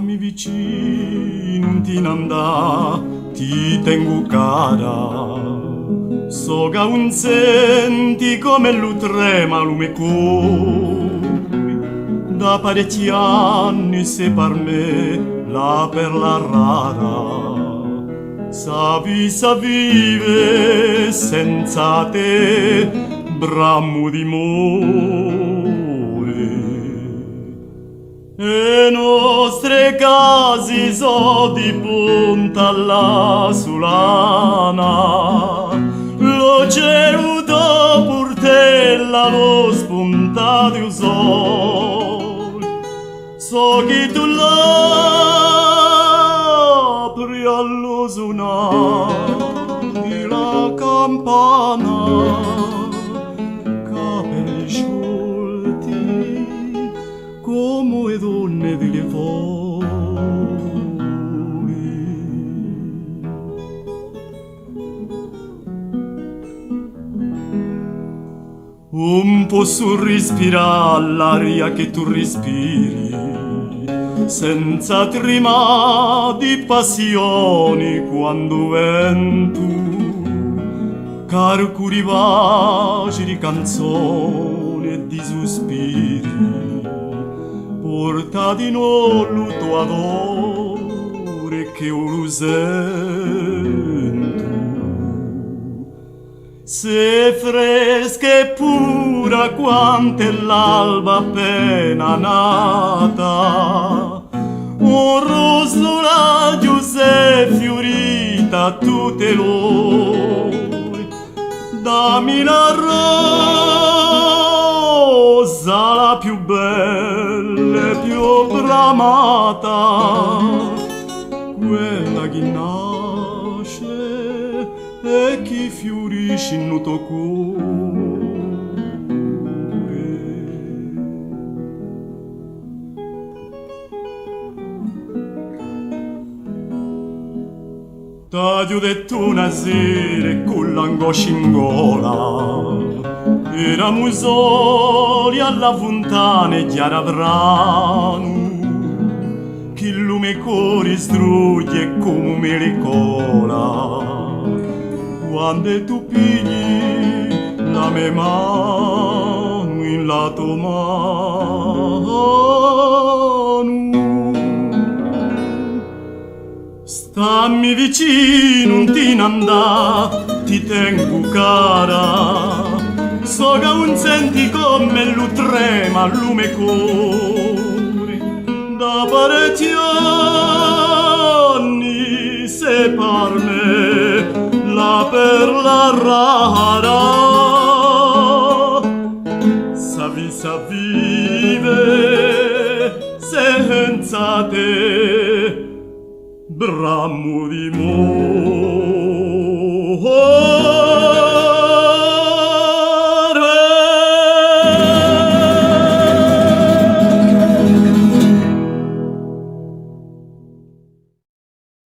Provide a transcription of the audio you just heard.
Stammi vicino, non ti andà, ti tengo cara. So che un senti come lu trema lume cuore. Da parecchi anni se per me la perla rara. Sa vive senza te, brammo di more. E nostre casi so di punta alla sulana. Lo ceruto purtella lo spuntato il sole. So che tu l'apri allo suonare la campana. Capelli sciolti come donne delle fuori. Un po' sul respirare l'aria che tu respiri, senza trima di passioni quando vento, carcuri vaci di canzoni e di sospiri, portati in olio tuo adore che ora sento. Se fresca e pura quant'è l'alba appena nata, un rosolaggio s'è fiorita tutte l'ore. Dammi la rosa, la più bella e più bramata, quella che nasce e chi fiorisce in tuo cuore. T'ho detto una sera con l'angoscia in gola, eravamo soli alla fontana e chiara brano, che il lume cuore strugge come me ricola. Quando tu pigli la mia mano in la tua mano, stammi vicino, non ti andà, ti tengo cara. So che non senti come lu trema lume cuore. Da parecchi anni se per me la perla rara. Sa vive senza te, brammo di mo.